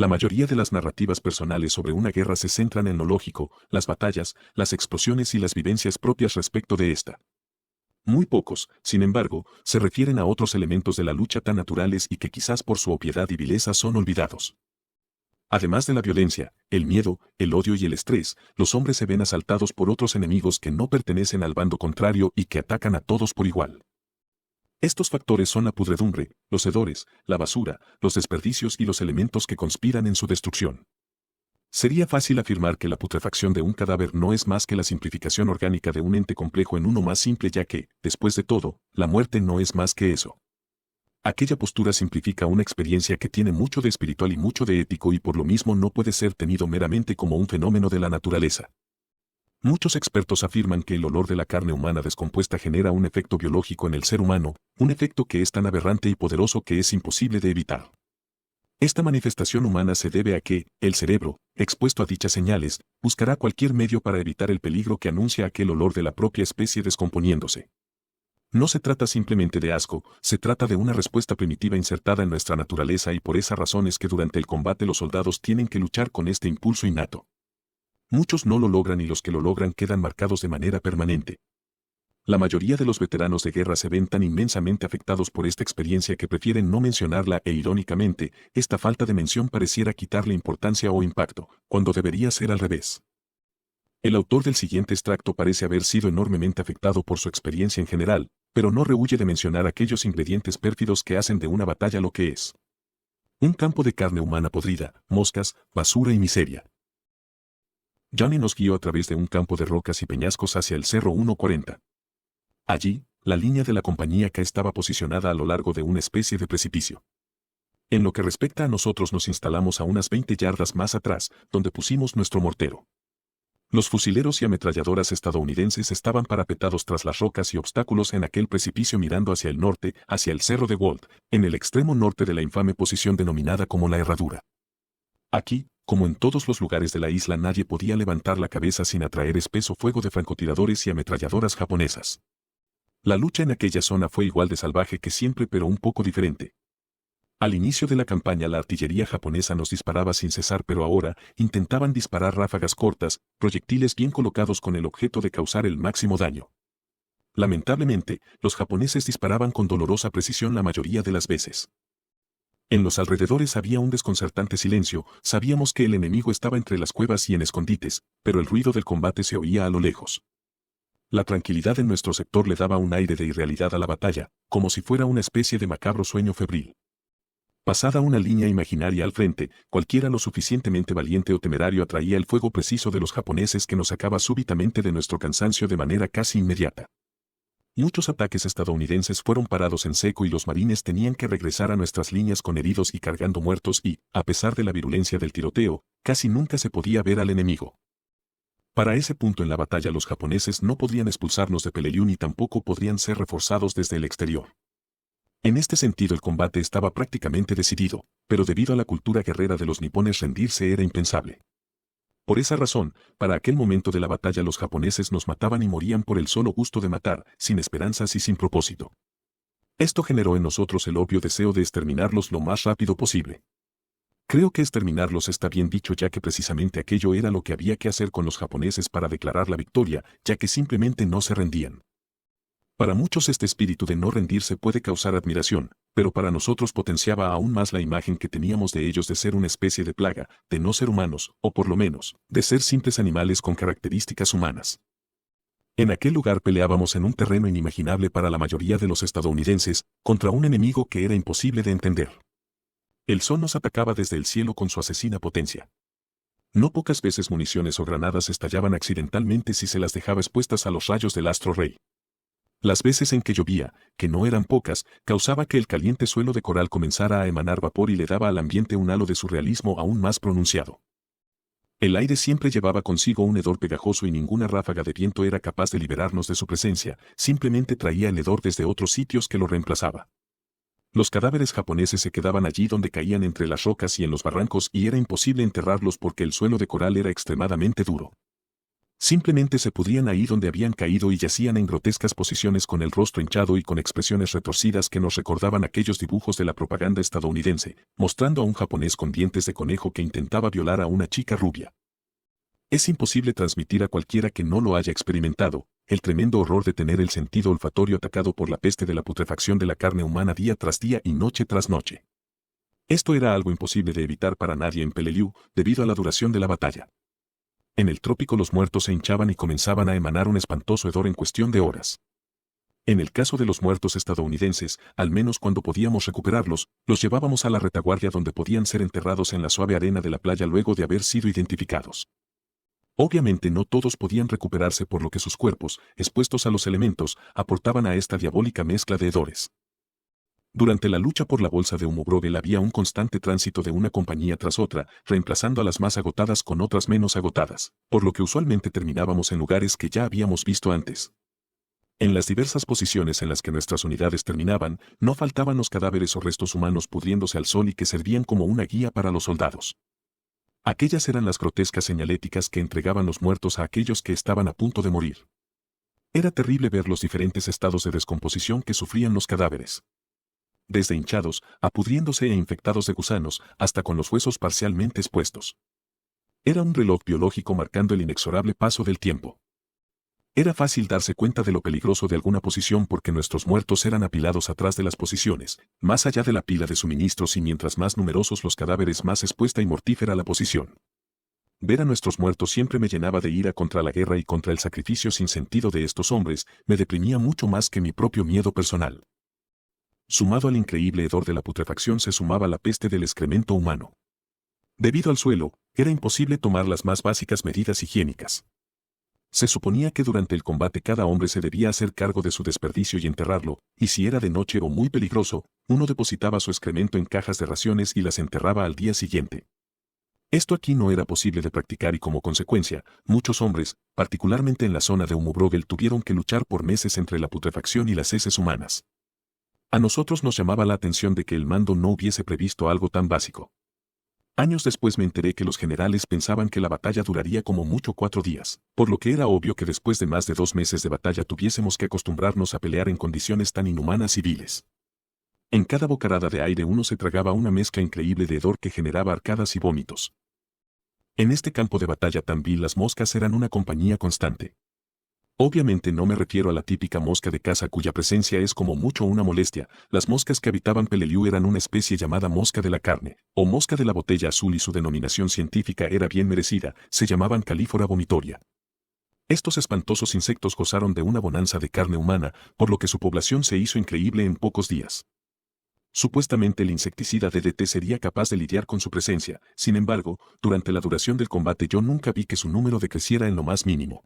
La mayoría de las narrativas personales sobre una guerra se centran en lo lógico, las batallas, las explosiones y las vivencias propias respecto de esta. Muy pocos, sin embargo, se refieren a otros elementos de la lucha tan naturales y que quizás por su obviedad y vileza son olvidados. Además de la violencia, el miedo, el odio y el estrés, los hombres se ven asaltados por otros enemigos que no pertenecen al bando contrario y que atacan a todos por igual. Estos factores son la pudredumbre, los hedores, la basura, los desperdicios y los elementos que conspiran en su destrucción. Sería fácil afirmar que la putrefacción de un cadáver no es más que la simplificación orgánica de un ente complejo en uno más simple, ya que, después de todo, la muerte no es más que eso. Aquella postura simplifica una experiencia que tiene mucho de espiritual y mucho de ético y por lo mismo no puede ser tenido meramente como un fenómeno de la naturaleza. Muchos expertos afirman que el olor de la carne humana descompuesta genera un efecto biológico en el ser humano, un efecto que es tan aberrante y poderoso que es imposible de evitar. Esta manifestación humana se debe a que, el cerebro, expuesto a dichas señales, buscará cualquier medio para evitar el peligro que anuncia aquel olor de la propia especie descomponiéndose. No se trata simplemente de asco, se trata de una respuesta primitiva insertada en nuestra naturaleza y por esa razón es que durante el combate los soldados tienen que luchar con este impulso innato. Muchos no lo logran y los que lo logran quedan marcados de manera permanente. La mayoría de los veteranos de guerra se ven tan inmensamente afectados por esta experiencia que prefieren no mencionarla e irónicamente, esta falta de mención pareciera quitarle importancia o impacto, cuando debería ser al revés. El autor del siguiente extracto parece haber sido enormemente afectado por su experiencia en general, pero no rehúye de mencionar aquellos ingredientes pérfidos que hacen de una batalla lo que es. Un campo de carne humana podrida, moscas, basura y miseria. Johnny nos guió a través de un campo de rocas y peñascos hacia el Cerro 140. Allí, la línea de la compañía K estaba posicionada a lo largo de una especie de precipicio. En lo que respecta a nosotros nos instalamos a unas 20 yardas más atrás, donde pusimos nuestro mortero. Los fusileros y ametralladoras estadounidenses estaban parapetados tras las rocas y obstáculos en aquel precipicio mirando hacia el norte, hacia el Cerro de Walt, en el extremo norte de la infame posición denominada como la Herradura. Aquí, como en todos los lugares de la isla, nadie podía levantar la cabeza sin atraer espeso fuego de francotiradores y ametralladoras japonesas. La lucha en aquella zona fue igual de salvaje que siempre pero un poco diferente. Al inicio de la campaña la artillería japonesa nos disparaba sin cesar pero ahora intentaban disparar ráfagas cortas, proyectiles bien colocados con el objeto de causar el máximo daño. Lamentablemente, los japoneses disparaban con dolorosa precisión la mayoría de las veces. En los alrededores había un desconcertante silencio, sabíamos que el enemigo estaba entre las cuevas y en escondites, pero el ruido del combate se oía a lo lejos. La tranquilidad en nuestro sector le daba un aire de irrealidad a la batalla, como si fuera una especie de macabro sueño febril. Pasada una línea imaginaria al frente, cualquiera lo suficientemente valiente o temerario atraía el fuego preciso de los japoneses que nos sacaba súbitamente de nuestro cansancio de manera casi inmediata. Muchos ataques estadounidenses fueron parados en seco y los marines tenían que regresar a nuestras líneas con heridos y cargando muertos y, a pesar de la virulencia del tiroteo, casi nunca se podía ver al enemigo. Para ese punto en la batalla los japoneses no podrían expulsarnos de Peleliu ni tampoco podrían ser reforzados desde el exterior. En este sentido el combate estaba prácticamente decidido, pero debido a la cultura guerrera de los nipones rendirse era impensable. Por esa razón, para aquel momento de la batalla los japoneses nos mataban y morían por el solo gusto de matar, sin esperanzas y sin propósito. Esto generó en nosotros el obvio deseo de exterminarlos lo más rápido posible. Creo que exterminarlos está bien dicho ya que precisamente aquello era lo que había que hacer con los japoneses para declarar la victoria, ya que simplemente no se rendían. Para muchos este espíritu de no rendirse puede causar admiración, pero para nosotros potenciaba aún más la imagen que teníamos de ellos de ser una especie de plaga, de no ser humanos, o por lo menos, de ser simples animales con características humanas. En aquel lugar peleábamos en un terreno inimaginable para la mayoría de los estadounidenses, contra un enemigo que era imposible de entender. El sol nos atacaba desde el cielo con su asesina potencia. No pocas veces municiones o granadas estallaban accidentalmente si se las dejaba expuestas a los rayos del astro rey. Las veces en que llovía, que no eran pocas, causaba que el caliente suelo de coral comenzara a emanar vapor y le daba al ambiente un halo de surrealismo aún más pronunciado. El aire siempre llevaba consigo un hedor pegajoso y ninguna ráfaga de viento era capaz de liberarnos de su presencia, simplemente traía el hedor desde otros sitios que lo reemplazaba. Los cadáveres japoneses se quedaban allí donde caían entre las rocas y en los barrancos y era imposible enterrarlos porque el suelo de coral era extremadamente duro. Simplemente se pudrían ahí donde habían caído y yacían en grotescas posiciones con el rostro hinchado y con expresiones retorcidas que nos recordaban aquellos dibujos de la propaganda estadounidense, mostrando a un japonés con dientes de conejo que intentaba violar a una chica rubia. Es imposible transmitir a cualquiera que no lo haya experimentado el tremendo horror de tener el sentido olfatorio atacado por la peste de la putrefacción de la carne humana día tras día y noche tras noche. Esto era algo imposible de evitar para nadie en Peleliu, debido a la duración de la batalla. En el trópico los muertos se hinchaban y comenzaban a emanar un espantoso hedor en cuestión de horas. En el caso de los muertos estadounidenses, al menos cuando podíamos recuperarlos, los llevábamos a la retaguardia donde podían ser enterrados en la suave arena de la playa luego de haber sido identificados. Obviamente no todos podían recuperarse por lo que sus cuerpos, expuestos a los elementos, aportaban a esta diabólica mezcla de hedores. Durante la lucha por la bolsa de Humobrogel había un constante tránsito de una compañía tras otra, reemplazando a las más agotadas con otras menos agotadas, por lo que usualmente terminábamos en lugares que ya habíamos visto antes. En las diversas posiciones en las que nuestras unidades terminaban, no faltaban los cadáveres o restos humanos pudriéndose al sol y que servían como una guía para los soldados. Aquellas eran las grotescas señaléticas que entregaban los muertos a aquellos que estaban a punto de morir. Era terrible ver los diferentes estados de descomposición que sufrían los cadáveres. Desde hinchados, a pudriéndose e infectados de gusanos, hasta con los huesos parcialmente expuestos. Era un reloj biológico marcando el inexorable paso del tiempo. Era fácil darse cuenta de lo peligroso de alguna posición porque nuestros muertos eran apilados atrás de las posiciones, más allá de la pila de suministros y mientras más numerosos los cadáveres más expuesta y mortífera la posición. Ver a nuestros muertos siempre me llenaba de ira contra la guerra y contra el sacrificio sin sentido de estos hombres, me deprimía mucho más que mi propio miedo personal. Sumado al increíble hedor de la putrefacción se sumaba la peste del excremento humano. Debido al suelo, era imposible tomar las más básicas medidas higiénicas. Se suponía que durante el combate cada hombre se debía hacer cargo de su desperdicio y enterrarlo, y si era de noche o muy peligroso, uno depositaba su excremento en cajas de raciones y las enterraba al día siguiente. Esto aquí no era posible de practicar y como consecuencia, muchos hombres, particularmente en la zona de Humobrogel, tuvieron que luchar por meses entre la putrefacción y las heces humanas. A nosotros nos llamaba la atención de que el mando no hubiese previsto algo tan básico. Años después me enteré que los generales pensaban que la batalla duraría como mucho 4 días, por lo que era obvio que después de más de 2 meses de batalla tuviésemos que acostumbrarnos a pelear en condiciones tan inhumanas y viles. En cada bocarada de aire uno se tragaba una mezcla increíble de hedor que generaba arcadas y vómitos. En este campo de batalla tan vil las moscas eran una compañía constante. Obviamente no me refiero a la típica mosca de caza cuya presencia es como mucho una molestia, las moscas que habitaban Peleliu eran una especie llamada mosca de la carne, o mosca de la botella azul y su denominación científica era bien merecida, se llamaban Calífora vomitoria. Estos espantosos insectos gozaron de una bonanza de carne humana, por lo que su población se hizo increíble en pocos días. Supuestamente el insecticida DDT sería capaz de lidiar con su presencia, sin embargo, durante la duración del combate yo nunca vi que su número decreciera en lo más mínimo.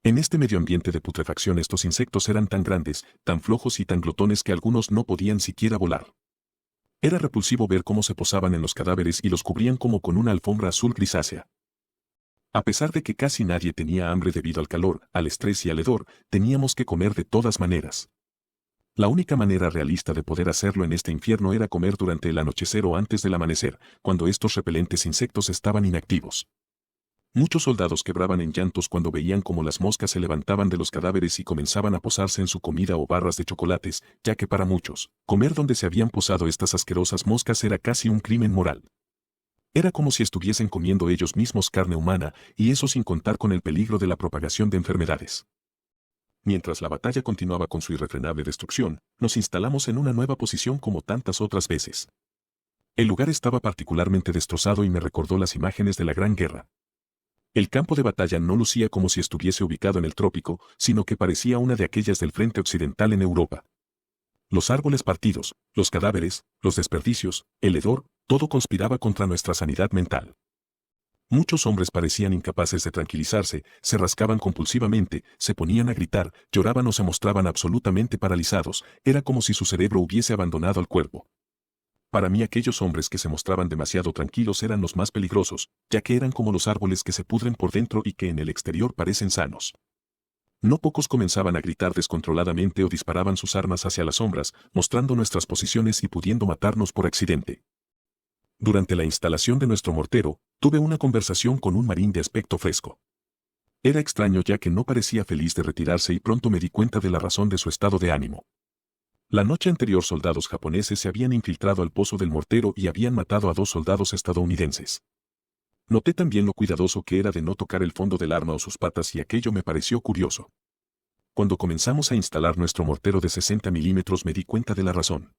En este medio ambiente de putrefacción estos insectos eran tan grandes, tan flojos y tan glotones que algunos no podían siquiera volar. Era repulsivo ver cómo se posaban en los cadáveres y los cubrían como con una alfombra azul grisácea. A pesar de que casi nadie tenía hambre debido al calor, al estrés y al hedor, teníamos que comer de todas maneras. La única manera realista de poder hacerlo en este infierno era comer durante el anochecer o antes del amanecer, cuando estos repelentes insectos estaban inactivos. Muchos soldados quebraban en llantos cuando veían cómo las moscas se levantaban de los cadáveres y comenzaban a posarse en su comida o barras de chocolates, ya que para muchos, comer donde se habían posado estas asquerosas moscas era casi un crimen moral. Era como si estuviesen comiendo ellos mismos carne humana, y eso sin contar con el peligro de la propagación de enfermedades. Mientras la batalla continuaba con su irrefrenable destrucción, nos instalamos en una nueva posición como tantas otras veces. El lugar estaba particularmente destrozado y me recordó las imágenes de la Gran Guerra. El campo de batalla no lucía como si estuviese ubicado en el trópico, sino que parecía una de aquellas del frente occidental en Europa. Los árboles partidos, los cadáveres, los desperdicios, el hedor, todo conspiraba contra nuestra sanidad mental. Muchos hombres parecían incapaces de tranquilizarse, se rascaban compulsivamente, se ponían a gritar, lloraban o se mostraban absolutamente paralizados, era como si su cerebro hubiese abandonado al cuerpo. Para mí aquellos hombres que se mostraban demasiado tranquilos eran los más peligrosos, ya que eran como los árboles que se pudren por dentro y que en el exterior parecen sanos. No pocos comenzaban a gritar descontroladamente o disparaban sus armas hacia las sombras, mostrando nuestras posiciones y pudiendo matarnos por accidente. Durante la instalación de nuestro mortero, tuve una conversación con un marín de aspecto fresco. Era extraño ya que no parecía feliz de retirarse y pronto me di cuenta de la razón de su estado de ánimo. La noche anterior soldados japoneses se habían infiltrado al pozo del mortero y habían matado a 2 soldados estadounidenses. Noté también lo cuidadoso que era de no tocar el fondo del arma o sus patas y aquello me pareció curioso. Cuando comenzamos a instalar nuestro mortero de 60 milímetros me di cuenta de la razón.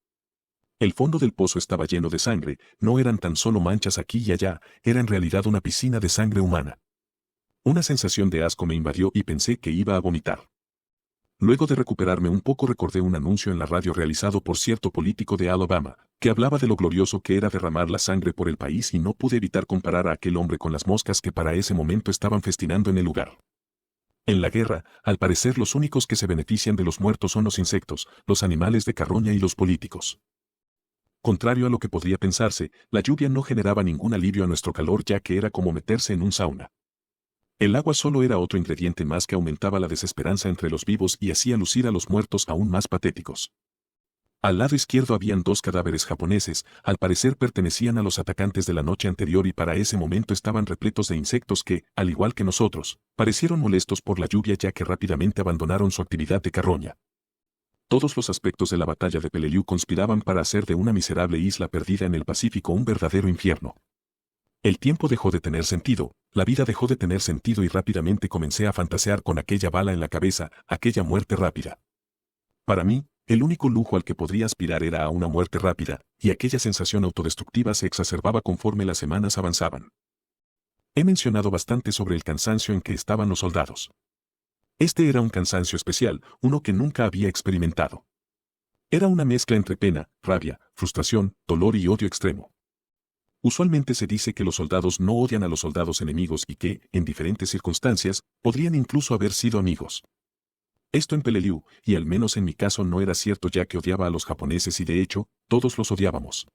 El fondo del pozo estaba lleno de sangre, no eran tan solo manchas aquí y allá, era en realidad una piscina de sangre humana. Una sensación de asco me invadió y pensé que iba a vomitar. Luego de recuperarme un poco recordé un anuncio en la radio realizado por cierto político de Alabama, que hablaba de lo glorioso que era derramar la sangre por el país y no pude evitar comparar a aquel hombre con las moscas que para ese momento estaban festinando en el lugar. En la guerra, al parecer los únicos que se benefician de los muertos son los insectos, los animales de carroña y los políticos. Contrario a lo que podría pensarse, la lluvia no generaba ningún alivio a nuestro calor ya que era como meterse en un sauna. El agua solo era otro ingrediente más que aumentaba la desesperanza entre los vivos y hacía lucir a los muertos aún más patéticos. Al lado izquierdo habían 2 cadáveres japoneses, al parecer pertenecían a los atacantes de la noche anterior y para ese momento estaban repletos de insectos que, al igual que nosotros, parecieron molestos por la lluvia ya que rápidamente abandonaron su actividad de carroña. Todos los aspectos de la batalla de Peleliu conspiraban para hacer de una miserable isla perdida en el Pacífico un verdadero infierno. El tiempo dejó de tener sentido, la vida dejó de tener sentido y rápidamente comencé a fantasear con aquella bala en la cabeza, aquella muerte rápida. Para mí, el único lujo al que podría aspirar era a una muerte rápida, y aquella sensación autodestructiva se exacerbaba conforme las semanas avanzaban. He mencionado bastante sobre el cansancio en que estaban los soldados. Este era un cansancio especial, uno que nunca había experimentado. Era una mezcla entre pena, rabia, frustración, dolor y odio extremo. Usualmente se dice que los soldados no odian a los soldados enemigos y que, en diferentes circunstancias, podrían incluso haber sido amigos. Esto en Peleliu, y al menos en mi caso no era cierto ya que odiaba a los japoneses y de hecho, todos los odiábamos.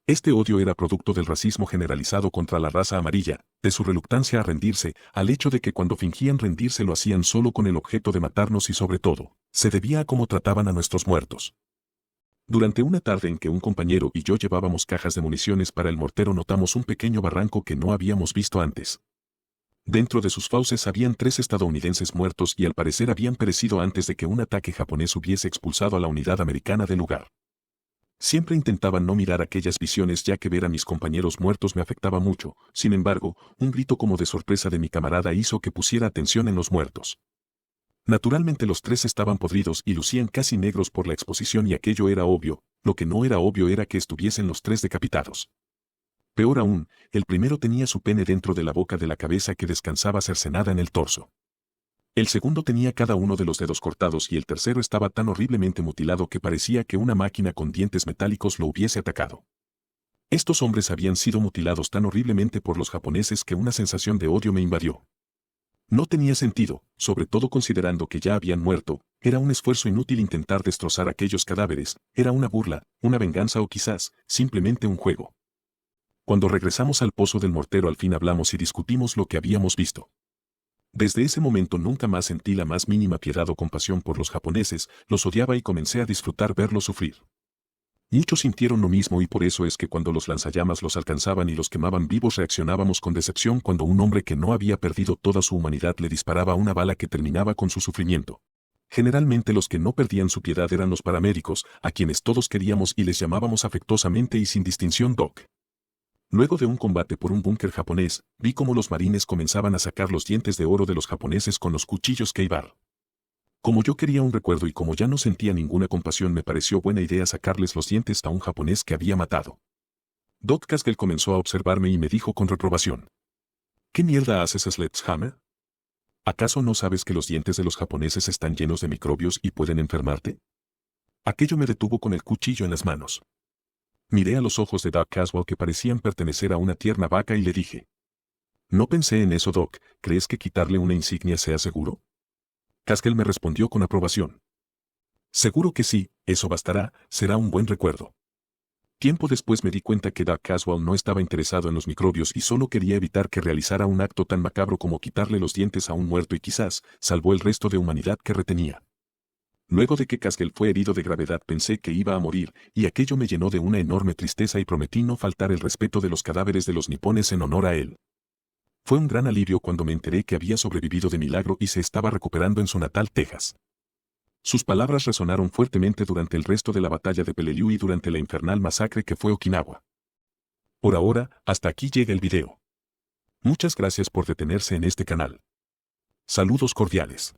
Este odio era producto del racismo generalizado contra la raza amarilla, de su reluctancia a rendirse, al hecho de que cuando fingían rendirse lo hacían solo con el objeto de matarnos y sobre todo, se debía a cómo trataban a nuestros muertos. Durante una tarde en que un compañero y yo llevábamos cajas de municiones para el mortero notamos un pequeño barranco que no habíamos visto antes. Dentro de sus fauces habían 3 estadounidenses muertos y al parecer habían perecido antes de que un ataque japonés hubiese expulsado a la unidad americana del lugar. Siempre intentaba no mirar aquellas visiones ya que ver a mis compañeros muertos me afectaba mucho, sin embargo, un grito como de sorpresa de mi camarada hizo que pusiera atención en los muertos. Naturalmente los 3 estaban podridos y lucían casi negros por la exposición y aquello era obvio, lo que no era obvio era que estuviesen los 3 decapitados. Peor aún, el primero tenía su pene dentro de la boca de la cabeza que descansaba cercenada en el torso. El segundo tenía cada uno de los dedos cortados y el tercero estaba tan horriblemente mutilado que parecía que una máquina con dientes metálicos lo hubiese atacado. Estos hombres habían sido mutilados tan horriblemente por los japoneses que una sensación de odio me invadió. No tenía sentido, sobre todo considerando que ya habían muerto, era un esfuerzo inútil intentar destrozar aquellos cadáveres, era una burla, una venganza o quizás, simplemente un juego. Cuando regresamos al pozo del mortero al fin hablamos y discutimos lo que habíamos visto. Desde ese momento nunca más sentí la más mínima piedad o compasión por los japoneses, los odiaba y comencé a disfrutar verlos sufrir. Muchos sintieron lo mismo y por eso es que cuando los lanzallamas los alcanzaban y los quemaban vivos reaccionábamos con decepción cuando un hombre que no había perdido toda su humanidad le disparaba una bala que terminaba con su sufrimiento. Generalmente los que no perdían su piedad eran los paramédicos, a quienes todos queríamos y les llamábamos afectuosamente y sin distinción Doc. Luego de un combate por un búnker japonés, vi cómo los marines comenzaban a sacar los dientes de oro de los japoneses con los cuchillos Keibar. Como yo quería un recuerdo y como ya no sentía ninguna compasión me pareció buena idea sacarles los dientes a un japonés que había matado. Doc Caswell comenzó a observarme y me dijo con reprobación. ¿Qué mierda haces, Sledgehammer? ¿Acaso no sabes que los dientes de los japoneses están llenos de microbios y pueden enfermarte? Aquello me detuvo con el cuchillo en las manos. Miré a los ojos de Doc Caswell que parecían pertenecer a una tierna vaca y le dije. No pensé en eso, Doc, ¿crees que quitarle una insignia sea seguro? Caswell me respondió con aprobación. Seguro que sí, eso bastará, será un buen recuerdo. Tiempo después me di cuenta que Doc Caswell no estaba interesado en los microbios y solo quería evitar que realizara un acto tan macabro como quitarle los dientes a un muerto y quizás salvó el resto de humanidad que retenía. Luego de que Caswell fue herido de gravedad pensé que iba a morir, y aquello me llenó de una enorme tristeza y prometí no faltar el respeto de los cadáveres de los nipones en honor a él. Fue un gran alivio cuando me enteré que había sobrevivido de milagro y se estaba recuperando en su natal Texas. Sus palabras resonaron fuertemente durante el resto de la batalla de Peleliu y durante la infernal masacre que fue Okinawa. Por ahora, hasta aquí llega el video. Muchas gracias por detenerse en este canal. Saludos cordiales.